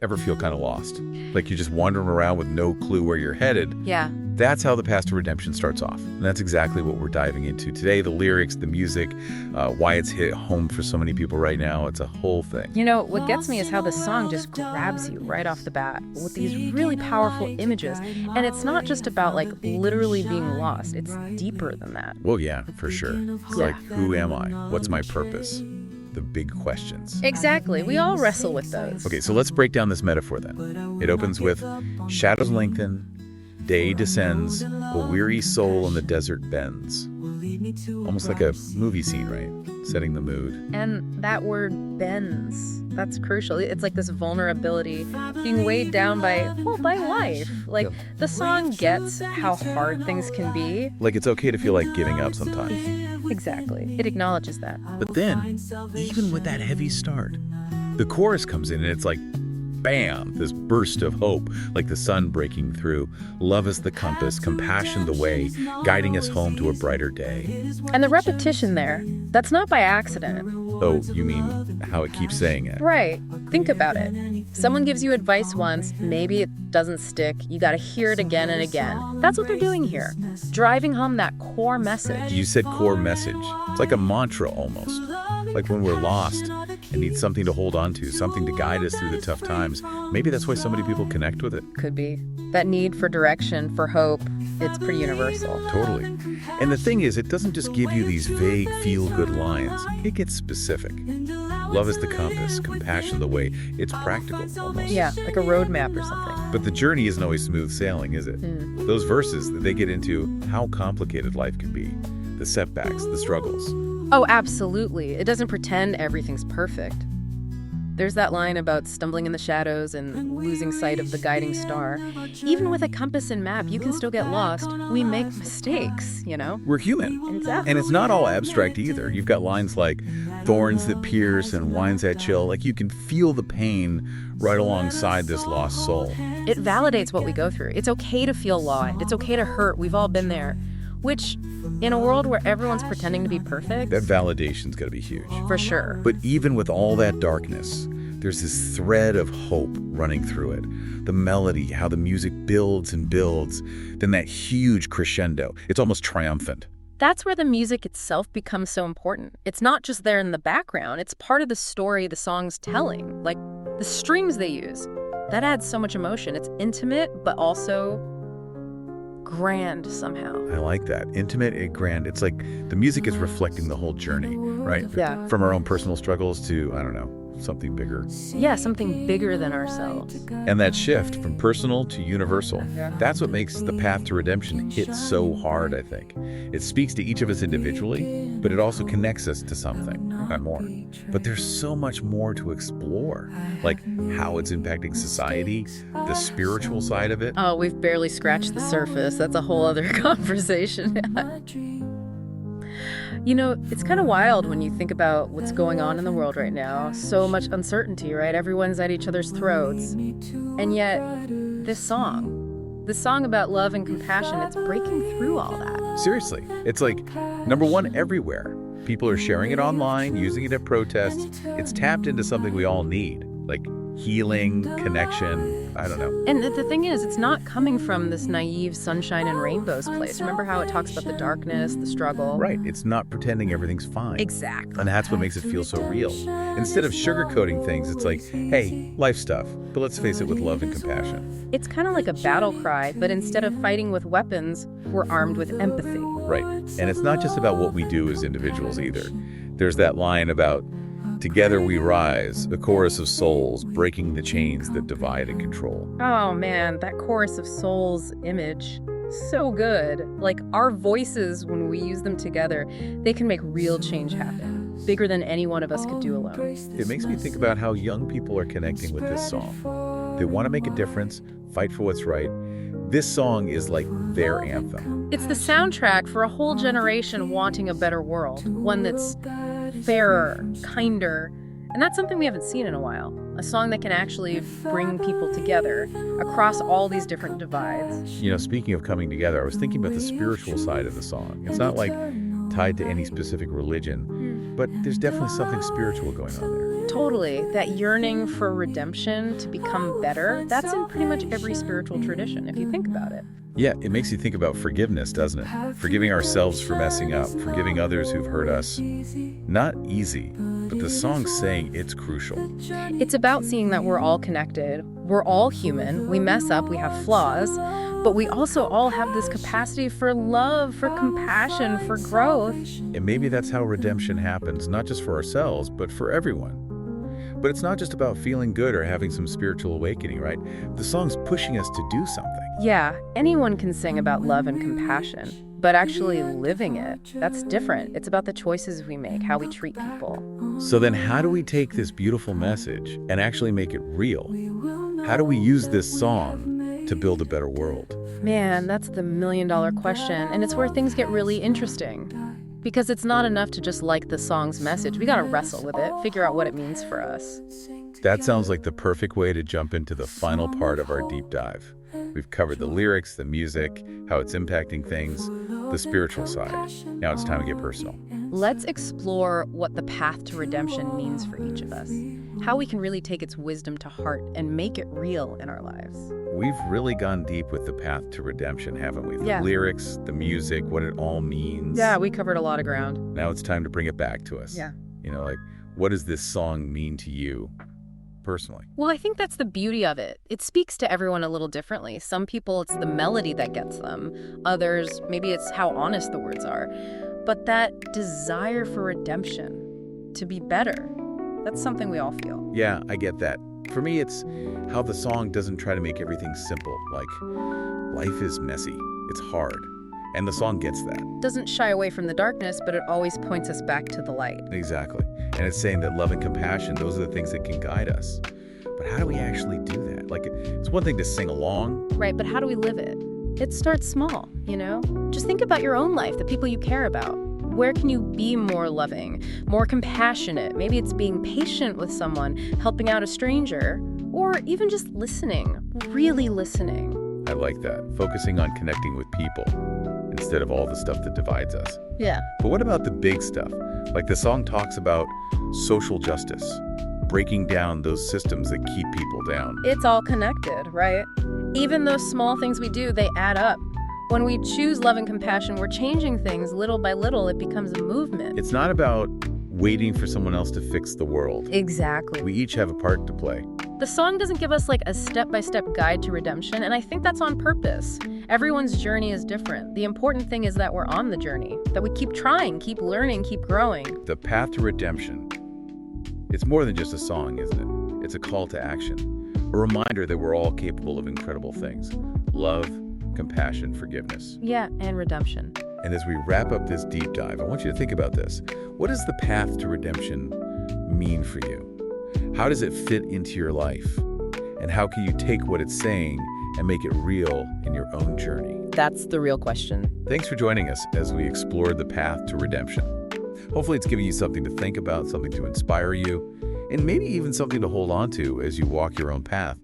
Ever feel kind of lost? Like you're just wandering around with no clue where you're headed? Yeah. That's how the Path to Redemption starts off. And that's exactly what we're diving into today. The lyrics, the music, why it's hit home for so many people right now. It's a whole thing. You know, what gets me is how the song just grabs you right off the bat with these really powerful images. And it's not just about, like, literally being lost. It's deeper than that. Well, yeah, for sure. It's like, who am I? What's my purpose? The big questions. Exactly. We all wrestle with those. Okay, so let's break down this metaphor then. It opens with, shadows lengthen, day descends, a weary soul in the desert bends. Almost like a movie scene, right? Setting the mood. And that word bends, that's crucial. It's like this vulnerability, being weighed down by life. Like, the song gets how hard things can be. Like it's okay to feel like giving up sometimes. Exactly. It acknowledges that. But then, even with that heavy start, the chorus comes in and it's like, bam, this burst of hope, like the sun breaking through. Love is the compass, compassion the way, guiding us home to a brighter day. And the repetition there, that's not by accident. Oh, you mean how it keeps saying it? Right. Think about it. Someone gives you advice once, maybe it doesn't stick, you gotta hear it again and again. That's what they're doing here. Driving home that core message. You said core message. It's like a mantra almost. Like when we're lost and need something to hold on to, something to guide us through the tough times. Maybe that's why so many people connect with it. Could be. That need for direction, for hope, it's pretty universal. Totally. And the thing is, it doesn't just give you these vague, feel-good lines. It gets specific. Love is the compass, compassion the way. It's practical, almost. Yeah, like a roadmap or something. But the journey isn't always smooth sailing, is it? Those verses, they get into how complicated life can be. The setbacks, the struggles. Oh, absolutely. It doesn't pretend everything's perfect. There's that line about stumbling in the shadows and losing sight of the guiding star. Even with a compass and map, you can still get lost. We make mistakes, you know? We're human. Exactly. And it's not all abstract either. You've got lines like thorns that pierce and winds that chill. Like you can feel the pain right alongside this lost soul. It validates what we go through. It's okay to feel lost. It's okay to hurt. We've all been there. Which, in a world where everyone's pretending to be perfect... That validation's got to be huge. For sure. But even with all that darkness, there's this thread of hope running through it. The melody, how the music builds and builds, then that huge crescendo. It's almost triumphant. That's where the music itself becomes so important. It's not just there in the background. It's part of the story the song's telling. Like, the strings they use. That adds so much emotion. It's intimate, but also grand somehow. I like that. Intimate and grand. It's like the music is reflecting the whole journey, right? Yeah. From our own personal struggles to, I don't know, something bigger. Yeah, something bigger than ourselves. And that shift from personal to universal, that's what makes the Path to Redemption hit so hard, I think. It speaks to each of us individually, but it also connects us to something, not more. But there's so much more to explore, like how it's impacting society, the spiritual side of it. Oh, we've barely scratched the surface. That's a whole other conversation. You know, it's kind of wild when you think about what's going on in the world right now. So much uncertainty, right? Everyone's at each other's throats. And yet, this song about love and compassion, it's breaking through all that. Seriously, it's like number one everywhere. People are sharing it online, using it at protests. It's tapped into something we all need, like healing, connection, I don't know. And the thing is, it's not coming from this naive sunshine and rainbows place. Remember how it talks about the darkness, the struggle? Right, it's not pretending everything's fine. Exactly. And that's what makes it feel so real. Instead of sugarcoating things, it's like, hey, life stuff, but let's face it with love and compassion. It's kind of like a battle cry, but instead of fighting with weapons, we're armed with empathy. Right, and it's not just about what we do as individuals either. There's that line about, together we rise, a chorus of souls breaking the chains that divide and control. Oh man, that chorus of souls image, so good. Like, our voices, when we use them together, they can make real change happen, bigger than any one of us could do alone. It makes me think about how young people are connecting with this song. They want to make a difference, fight for what's right. This song is like their anthem. It's the soundtrack for a whole generation wanting a better world, one that's fairer, kinder, and that's something we haven't seen in a while. A song that can actually bring people together across all these different divides. You know, speaking of coming together, I was thinking about the spiritual side of the song. It's not like tied to any specific religion, but there's definitely something spiritual going on there. Totally. That yearning for redemption, to become better, that's in pretty much every spiritual tradition, if you think about it. Yeah, it makes you think about forgiveness, doesn't it? Forgiving ourselves for messing up, forgiving others who've hurt us. Not easy, but the song's saying it's crucial. It's about seeing that we're all connected. We're all human. We mess up. We have flaws. But we also all have this capacity for love, for compassion, for growth. And maybe that's how redemption happens, not just for ourselves, but for everyone. But it's not just about feeling good or having some spiritual awakening, right? The song's pushing us to do something. Yeah, anyone can sing about love and compassion, but actually living it, that's different. It's about the choices we make, how we treat people. So then how do we take this beautiful message and actually make it real? How do we use this song to build a better world? Man, that's the million-dollar question, and it's where things get really interesting. Because it's not enough to just like the song's message. We gotta wrestle with it, figure out what it means for us. That sounds like the perfect way to jump into the final part of our deep dive. We've covered the lyrics, the music, how it's impacting things, the spiritual side. Now it's time to get personal. Let's explore what the path to redemption means for each of us, how we can really take its wisdom to heart and make it real in our lives. We've really gone deep with the path to redemption, haven't we? The lyrics, the music, what it all means. Yeah, we covered a lot of ground. Now it's time to bring it back to us. Yeah. You know, like, what does this song mean to you personally? Well, I think that's the beauty of it. It speaks to everyone a little differently. Some people, it's the melody that gets them. Others, maybe it's how honest the words are. But that desire for redemption, to be better, that's something we all feel. Yeah, I get that. For me, it's how the song doesn't try to make everything simple. Like, life is messy. It's hard. And the song gets that. Doesn't shy away from the darkness, but it always points us back to the light. Exactly. And it's saying that love and compassion, those are the things that can guide us. But how do we actually do that? Like, it's one thing to sing along. Right, but how do we live it? It starts small, you know? Just think about your own life, the people you care about. Where can you be more loving, more compassionate? Maybe it's being patient with someone, helping out a stranger, or even just listening, really listening. I like that. Focusing on connecting with people instead of all the stuff that divides us. Yeah. But what about the big stuff? Like the song talks about social justice, breaking down those systems that keep people down. It's all connected, right? Even those small things we do, they add up. When we choose love and compassion, we're changing things little by little. It becomes a movement. It's not about waiting for someone else to fix the world. Exactly. We each have a part to play. The song doesn't give us like a step-by-step guide to redemption, and I think that's on purpose. Everyone's journey is different. The important thing is that we're on the journey, that we keep trying, keep learning, keep growing. The path to redemption. It's more than just a song, isn't it? It's a call to action. A reminder that we're all capable of incredible things. Love, compassion, forgiveness. Yeah, and redemption. And as we wrap up this deep dive, I want you to think about this. What does the path to redemption mean for you? How does it fit into your life? And how can you take what it's saying and make it real in your own journey? That's the real question. Thanks for joining us as we explore the path to redemption. Hopefully it's giving you something to think about, something to inspire you, and maybe even something to hold on to as you walk your own path.